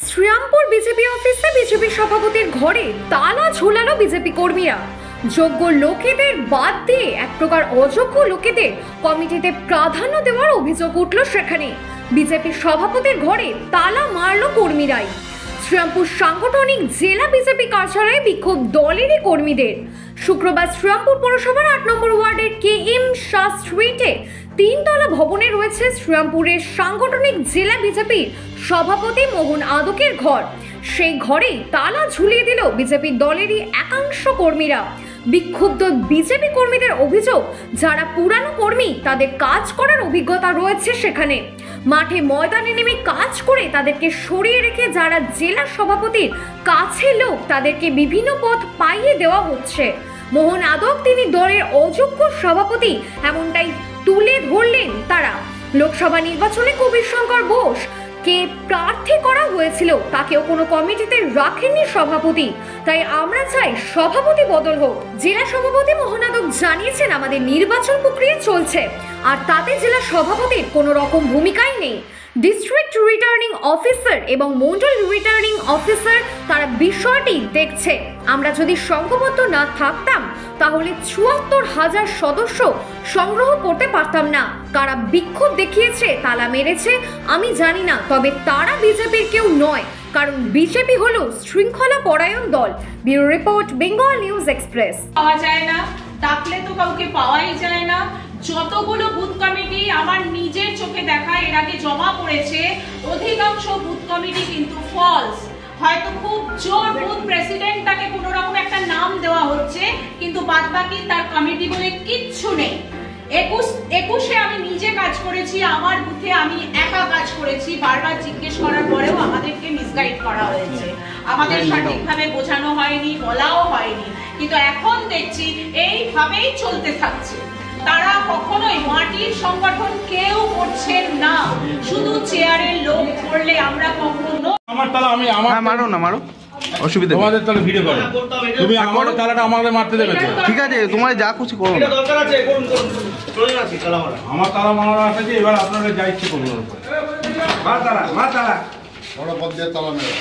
Serampore BJP অফিসে BJP সভাপতির ঘরে তালা ঝুলানো বিজেপি কর্মীরা। যোগ্য লোকেদের বাদ দিয়ে এক প্রকার অযোগ্য লোকেদের কমিটিতে প্রাধান্য দেওয়ার অভিযোগ উঠল সেখানে। বিজেপি সভাপতির ঘরে তালা মারল কর্মীরাই। শ্রীরামপুর সাংগঠনিক জেলা বিজেপি কার্যালয়ে বিক্ষোভ দলেরই কর্মীদের। শুক্রবার শ্রীরামপুর পৌরসভার 8 নম্বর ওয়ার্ডের KM শাহ স্ট্রিটে 3 তলা ভবনে রয়েছে শ্রীরামপুরের সাংগঠনিক জেলা বিজেপির সভাপতি মোহন আদকের ঘর। সেই ঘরেই তালা ঝুলিয়ে দিল বিজেপি দলেরই একাংশ কর্মীরা। বিক্ষুব্ধ বিজেপি কর্মীদের অভিযোগ, যারা পুরানো কর্মী তাদের কাজ করার অভিজ্ঞতা রয়েছে সেখানে, মাঠে ময়দানে নেমে কাজ করে তাদেরকে সরিয়ে রেখে যারা জেলা সভাপতির কাছে লোক তাদেরকে বিভিন্ন পদ পাইয়ে দেওয়া হচ্ছে। মোহন আদক তিনি দলের অযোগ্য সভাপতি এমনটাই তুলে ধরলেন তারা। লোকসভা নির্বাচনে কবির শঙ্কর বোস কে প্রার্থী করা হয়েছিল, তাকেও কোনো কমিটিতে রাখেননি সভাপতি, তাই আমরা চাই সভাপতি বদল হোক। জেলা সভাপতি মোহন আদক জানিয়েছেন, আমাদের নির্বাচন প্রক্রিয়া চলছে আর তাতে জেলা সভাপতির কোনো রকম ভূমিকাই নেই। ডিস্ট্রিক্ট রিটার্নিং অফিসার এবং মন্ডল রিটার্নিং অফিসার তারা বিষয়টি দেখছে। আমরা যদি সংঘবদ্ধ না থাকতাম তাহলে ৭৪,০০০ সদস্য সংগ্রহ করতে পারতাম না। কারা বিক্ষোভ দেখিয়েছে, তালা মেরেছে আমি জানি না, তবে তারা বিজেপির কেউ নয়, কারণ বিজেপি হলো শৃঙ্খলা পরায়ণ দল। Bureau report, Bengal news express. পাওয়া যায় না, ডাকলে তো কাউকে পাওয়াই যায় না। যতগুলো বুথ কমিটি আমার নিজের চোখে দেখা এর আগে জমা পড়েছে, অধিকাংশ বুথ কমিটি কিন্তু ফলস। হয়তো খুব জোর বুথ প্রেসিডেন্টটাকে কোনো রকম একটা নাম দেওয়া হচ্ছে, কিন্তু বাদবাকি তার কমিটি বলে কিচ্ছু নেই। 21-এ আমি নিজে কাজ করেছি, আমার বুথে আমি একা কাজ করেছি। বারবার জিজ্ঞেস করার পরেও আমাদেরকে মিসগাইড করা হয়েছে, আমাদের সঠিকভাবে বোঝানো হয়নি, বলাও হয়নি। কিন্তু এখন দেখছি এইভাবেই চলতে থাকছে। তারা কখনোই মাটির সংগঠন কেউ করছেন না, শুধু চেয়ারের লোক ধরলে আমরা কখনো আমার তালা আমি আমার মারো না মারো, অসুবিধা তোমাদের তাহলে ভিডিও করো, তুমি আমার তালাটা আমাদের মারতে দেবে তো? ঠিক আছে, তোমার যা খুশি করো না। দরকার আছে করুন করুন, চলে যাচ্ছি তালা মারা, আমার তালা মারা আছে যে এবার আপনারা যা ইচ্ছে করুন। মা তালা বড় পদ দিয়ে তালা মেরে।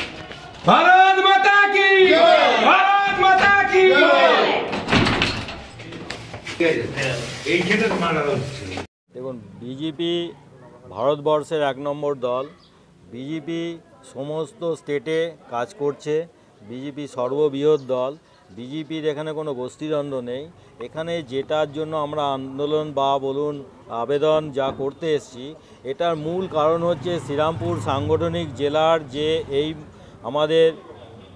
ভারত মাতা কি জয়, ভারত মাতা কি জয়। এই ক্ষেত্রে মারা হচ্ছে। দেখুন, বিজেপি ভারতবর্ষের 1 নম্বর দল। বিজেপি সমস্ত স্টেটে কাজ করছে। বিজেপি সর্ববৃহৎ দল। বিজেপির এখানে কোনো গোষ্ঠীদ্বন্দ্ব নেই। এখানে যেটার জন্য আমরা আন্দোলন বা বলুন আবেদন যা করতে এসেছি, এটার মূল কারণ হচ্ছে শ্রীরামপুর সাংগঠনিক জেলার যে এই আমাদের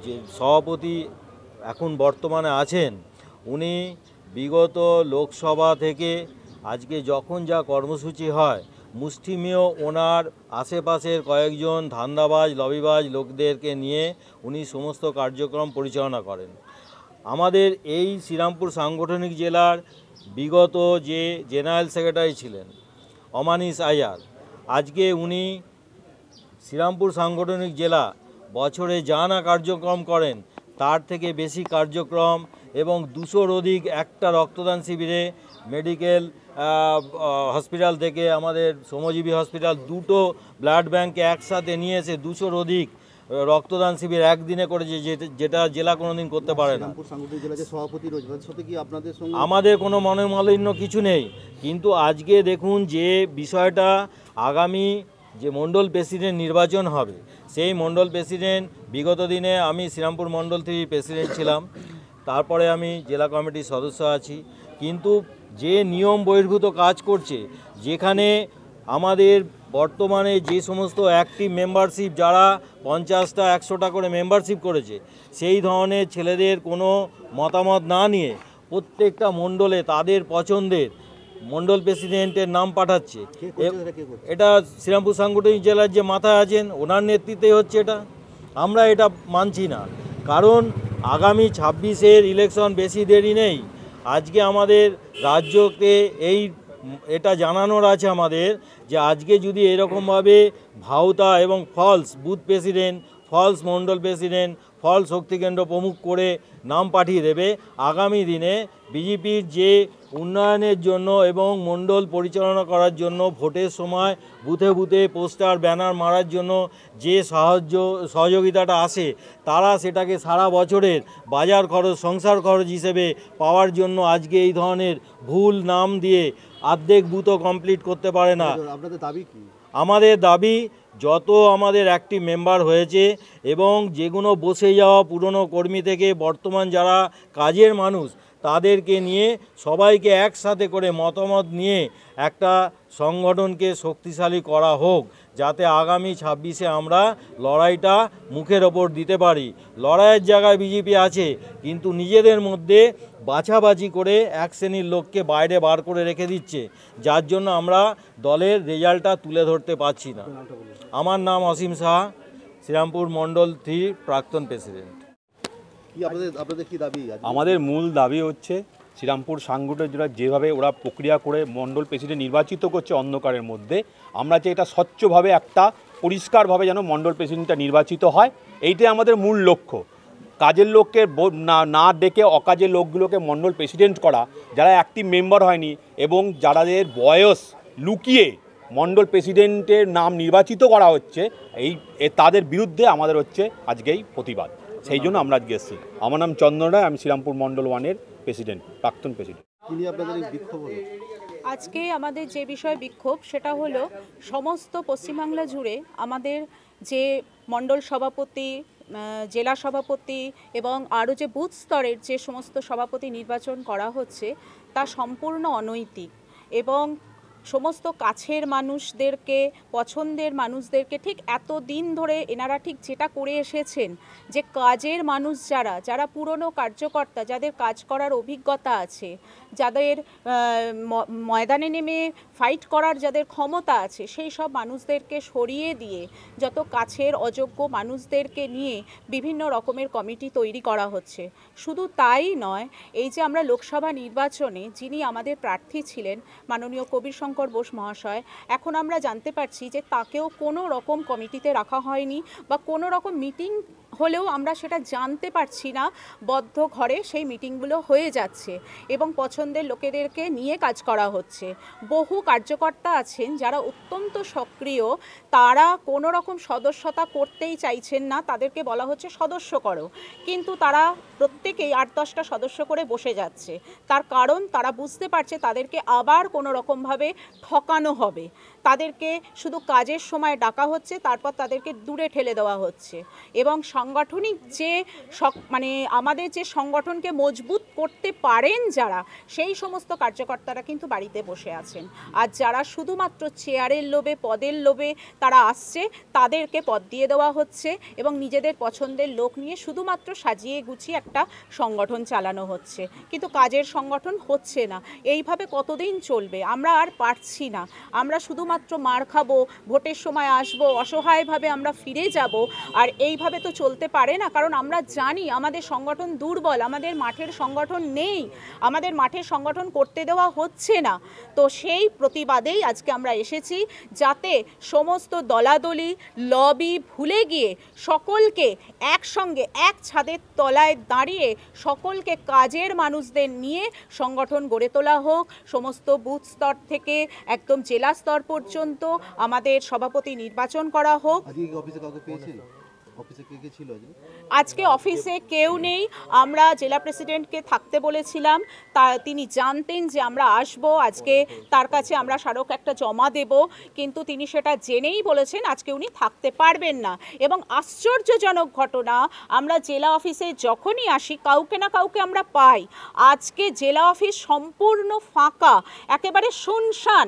যে সভাপতি এখন বর্তমানে আছেন, উনি বিগত লোকসভা থেকে আজকে যখন যা কর্মসূচি হয়, মুষ্টিমেয় ওনার আশেপাশের কয়েকজন ধান্দাবাজ লবিবাজ লোকদেরকে নিয়ে উনি সমস্ত কার্যক্রম পরিচালনা করেন। আমাদের এই শ্রীরামপুর সাংগঠনিক জেলার বিগত যে জেনারেল সেক্রেটারি ছিলেন অমানিশ আয়ার, আজকে উনি শ্রীরামপুর সাংগঠনিক জেলা বছরে যা না কার্যক্রম করেন তার থেকে বেশি কার্যক্রম এবং 200-র অধিক একটা রক্তদান শিবিরে মেডিকেল হসপিটাল থেকে আমাদের শ্রমজীবী হসপিটাল দুটো ব্লাড ব্যাঙ্কে একসাথে নিয়ে এসে 200-র অধিক রক্তদান শিবির একদিনে করেছে, যেটা জেলা কোনোদিন করতে পারে না। আমাদের কোনো মনোমালিন্য কিছু নেই, কিন্তু আজকে দেখুন যে বিষয়টা, আগামী যে মণ্ডল প্রেসিডেন্ট নির্বাচন হবে, সেই মণ্ডল প্রেসিডেন্ট বিগত দিনে আমি শ্রীরামপুর মণ্ডল 3 প্রেসিডেন্ট ছিলাম, তারপরে আমি জেলা কমিটির সদস্য আছি। কিন্তু যে নিয়ম বহির্ভূত কাজ করছে, যেখানে আমাদের বর্তমানে যে সমস্ত অ্যাক্টিভ মেম্বারশিপ যারা 50টা 100টা করে মেম্বারশিপ করেছে, সেই ধরনের ছেলেদের কোনো মতামত না নিয়ে প্রত্যেকটা মণ্ডলে তাদের পছন্দের মণ্ডল প্রেসিডেন্টের নাম পাঠাচ্ছে। এটা শ্রীরামপুর সাংগঠনিক জেলার যে মাথায় আছেন ওনার নেতৃত্বে হচ্ছে। আমরা এটা মানছি না, কারণ আগামী 26-এর ইলেকশন বেশি দেরি নেই। আজকে আমাদের রাজ্যকে এটা জানানোর আছে আমাদের, যে আজকে যদি এরকমভাবে ভাওতা এবং ফলস বুথ প্রেসিডেন্ট, ফলস মণ্ডল প্রেসিডেন্ট, ফল শক্তিকেন্দ্র প্রমুখ করে নাম পাঠিয়ে দেবে। আগামী দিনে বিজেপির যে উন্নয়নের জন্য এবং মণ্ডল পরিচালনা করার জন্য ভোটের সময় বুথে বুথে পোস্টার ব্যানার মারার জন্য যে সহযোগিতাটা আসে, তারা সেটাকে সারা বছরের বাজার খরচ সংসার খরচ হিসেবে পাওয়ার জন্য আজকে এই ধরনের ভুল নাম দিয়ে অর্ধেক বুথও কমপ্লিট করতে পারে না। আপনাদের দাবি কি? আমাদের দাবি, যত আমাদের অ্যাক্টিভ মেম্বার হয়েছে এবং যেগুলো বসে যাওয়া পুরনো কর্মী থেকে বর্তমান যারা কাজের মানুষ, তাদেরকে নিয়ে সবাইকে একসাথে করে মতামত নিয়ে একটা সংগঠনকে শক্তিশালী করা হোক, যাতে আগামী 26-এ আমরা লড়াইটা মুখের ওপর দিতে পারি। লড়াইয়ের জায়গায় বিজেপি আছে, কিন্তু নিজেদের মধ্যে বাছাবাছি করে এক শ্রেণীর লোককে বাইরে বার করে রেখে দিচ্ছে, যার জন্য আমরা দলের রেজাল্টটা তুলে ধরতে পারছি না। আমার নাম অসীম সাহা, শ্রীরামপুর মণ্ডল 3 প্রাক্তন প্রেসিডেন্ট। কি আপনাদের কি দাবি? আমাদের মূল দাবি হচ্ছে শ্রীরামপুর সাংগঠনিক জেলা যেভাবে ওরা প্রক্রিয়া করে মণ্ডল প্রেসিডেন্ট নির্বাচিত করছে অন্ধকারের মধ্যে, আমরা চাই এটা স্বচ্ছভাবে একটা পরিষ্কারভাবে যেন মণ্ডল প্রেসিডেন্টটা নির্বাচিত হয়। এইটাই আমাদের মূল লক্ষ্য। কাজের লোককে না ডেকে অকাজের লোকগুলোকে মণ্ডল প্রেসিডেন্ট করা, যারা অ্যাক্টিভ মেম্বার হয়নি এবং যাদের বয়স লুকিয়ে মণ্ডল প্রেসিডেন্টের নাম নির্বাচিত করা হচ্ছে, তাদের বিরুদ্ধে আমাদের হচ্ছে আজকেই প্রতিবাদ। সেই জন্য আমরা আজকে এসেছি। আমার নাম চন্দন রায়, আমি শ্রীরামপুর মণ্ডল 1-এর প্রেসিডেন্ট, প্রাক্তন প্রেসিডেন্ট। আপনাদের এই বিক্ষোভ হলো? আজকে আমাদের যে বিষয় বিক্ষোভ সেটা হলো সমস্ত পশ্চিমবাংলা জুড়ে আমাদের যে মণ্ডল সভাপতি, জেলা সভাপতি এবং আরও যে বুথ স্তরের যে সমস্ত সভাপতি নির্বাচন করা হচ্ছে তা সম্পূর্ণ অনৈতিক এবং সমস্ত কাছের মানুষদেরকে, পছন্দের মানুষদেরকে ঠিক এতদিন ধরে এনারা ঠিক যেটা করে এসেছেন, যে কাজের মানুষ যারা পুরনো কার্যকর্তা, যাদের কাজ করার অভিজ্ঞতা আছে, যাদের ময়দানে নেমে ফাইট করার যাদের ক্ষমতা আছে, সেই সব মানুষদেরকে সরিয়ে দিয়ে যত কাছের অযোগ্য মানুষদেরকে নিয়ে বিভিন্ন রকমের কমিটি তৈরি করা হচ্ছে। শুধু তাই নয়, এই যে আমরা লোকসভা নির্বাচনে যিনি আমাদের প্রার্থী ছিলেন মাননীয় কবির শঙ্কর বোস মহাশয়, এখন আমরা জানতে পারছি যে তাকেও কোনো রকম কমিটিতে রাখা হয়নি বা কোনো রকম মিটিং হলেও আমরা সেটা জানতে পারছি না, বদ্ধ ঘরে সেই মিটিংগুলো হয়ে যাচ্ছে এবং পছন্দের লোকেদেরকে নিয়ে কাজ করা হচ্ছে। বহু কার্যকর্তা আছেন যারা অত্যন্ত সক্রিয়, তারা কোনো রকম সদস্যতা করতেই চাইছেন না, তাদেরকে বলা হচ্ছে সদস্য করো, কিন্তু তারা প্রত্যেকেই 8-10টা সদস্য করে বসে যাচ্ছে। তার কারণ তারা বুঝতে পারছে তাদেরকে আবার কোনো রকমভাবে ঠকানো হবে, তাদেরকে শুধু কাজের সময় ডাকা হচ্ছে, তারপর তাদেরকে দূরে ঠেলে দেওয়া হচ্ছে এবং সাংগঠনিক যে আমাদের যে সংগঠনকে মজবুত করতে পারেন যারা, সেই সমস্ত কার্যকর্তারা কিন্তু বাড়িতে বসে আছেন। আর যারা শুধুমাত্র চেয়ারের লোভে, পদের লোভে তারা আসছে, তাদেরকে পদ দিয়ে দেওয়া হচ্ছে এবং নিজেদের পছন্দের লোক নিয়ে শুধুমাত্র সাজিয়ে গুছিয়ে একটা সংগঠন চালানো হচ্ছে, কিন্তু কাজের সংগঠন হচ্ছে না। এইভাবে কতদিন চলবে? আমরা আর পারছি না। আমরা শুধুমাত্র মার খাবো, ভোটের সময় আসবো, অসহায়ভাবে আমরা ফিরে যাব, আর এইভাবে তো চলতে পারে না। কারণ আমরা জানি আমাদের সংগঠন দুর্বল, আমাদের মাঠের সংগঠন নেই, আমাদের মাঠের সংগঠন করতে দেওয়া হচ্ছে না। তো সেই প্রতিবাদেই আজকে আমরা এসেছি, যাতে সমস্ত দলাদলি লবি ভুলে গিয়ে সকলকে একসঙ্গে এক ছাদের তলায় দাঁড়িয়ে সকলকে কাজের মানুষদের নিয়ে সংগঠন গড়ে তোলা হোক। সমস্ত বুথ স্তর থেকে একদম জেলা স্তর পর্যন্ত আমাদের সভাপতি নির্বাচন করা হোক। আজকে অফিসে কেউ নেই, আমরা জেলা প্রেসিডেন্টকে থাকতে বলেছিলাম, তিনি জানতেন যে আমরা আসব, আজকে তার কাছে আমরা স্মারক একটা জমা দেব, কিন্তু তিনি সেটা জেনেই বলেছেন আজকে উনি থাকতে পারবেন না। এবং আশ্চর্যজনক ঘটনা, আমরা জেলা অফিসে যখনই আসি কাউকে না কাউকে আমরা পাই, আজকে জেলা অফিস সম্পূর্ণ ফাঁকা, একেবারে শুনশান।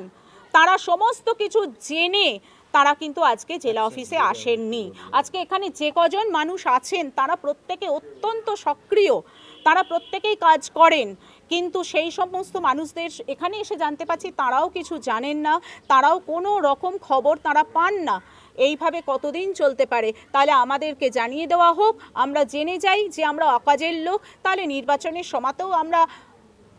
তারা সমস্ত কিছু জেনে তারা কিন্তু আজকে জেলা অফিসে আসেননি। আজকে এখানে যে কজন মানুষ আছেন তারা প্রত্যেকে অত্যন্ত সক্রিয়, তারা প্রত্যেকেই কাজ করেন, কিন্তু সেই সমস্ত মানুষদের এখানে এসে জানতে পাচ্ছি তারাও কিছু জানেন না, তারাও কোনো রকম খবর তারা পান না। এইভাবে কতদিন চলতে পারে? তাহলে আমাদেরকে জানিয়ে দেওয়া হোক, আমরা জেনে যাই যে আমরা অকাজের লোক, তাহলে নির্বাচনের সময়তেও আমরা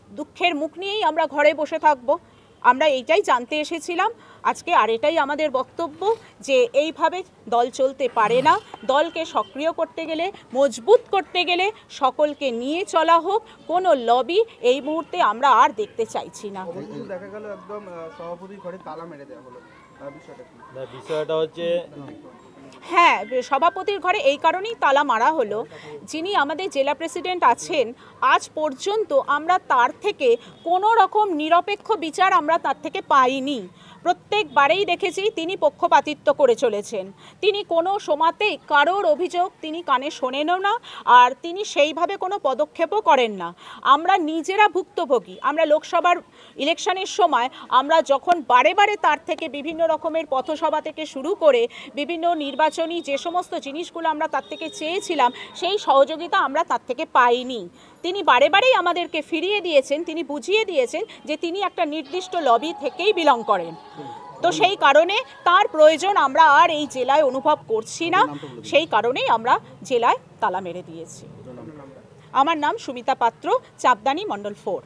দুঃখের মুখ নিয়েই আমরা ঘরে বসে থাকবো। আমরা এইটাই জানতে এসেছিলাম। আজকে আর এটাই আমাদের বক্তব্য যে এইভাবে দল চলতে পারে না। দলকে সক্রিয় করতে গেলে, মজবুত করতে গেলে সকলকে নিয়ে চলা হোক। কোনো লবি এই মুহূর্তে আমরা আর দেখতে চাইছি না। দেখা গেল একদম সভাপতির ঘরে তালা মেরে দেওয়া হলো, বিষয়টা কি? বিষয়টা হচ্ছে হ্যাঁ, সভাপতির ঘরে এই কারণেই তালা মারা হলো, যিনি আমাদের জেলা প্রেসিডেন্ট আছেন আজ পর্যন্ত আমরা তার থেকে কোনো রকম নিরপেক্ষ বিচার আমরা তার থেকে পাইনি। প্রত্যেকবারেই দেখেছি তিনি পক্ষপাতিত্ব করে চলেছেন। তিনি কোনো সময়তেই কারোর অভিযোগ তিনি কানে শোনেনও না, আর তিনি সেইভাবে কোনো পদক্ষেপও করেন না। আমরা নিজেরা ভুক্তভোগী। আমরা লোকসভার ইলেকশনের সময় আমরা যখন বারে বারে তার থেকে বিভিন্ন রকমের পথসভা থেকে শুরু করে বিভিন্ন নির্বাচনী যে সমস্ত জিনিসগুলো আমরা তার থেকে চেয়েছিলাম, সেই সহযোগিতা আমরা তার থেকে পাইনি। তিনি বারে বারেই আমাদেরকে ফিরিয়ে দিয়েছেন, তিনি বুঝিয়ে দিয়েছেন যে তিনি একটা নির্দিষ্ট লবি থেকেই বিলং করেন। তো সেই কারণে তার প্রয়োজন আমরা আর এই জেলায় অনুভব করছি না, সেই কারণেই আমরা জেলায় তালা মেরে দিয়েছি। আমার নাম সুমিতা পাত্র, চাপদানি, মণ্ডল 4।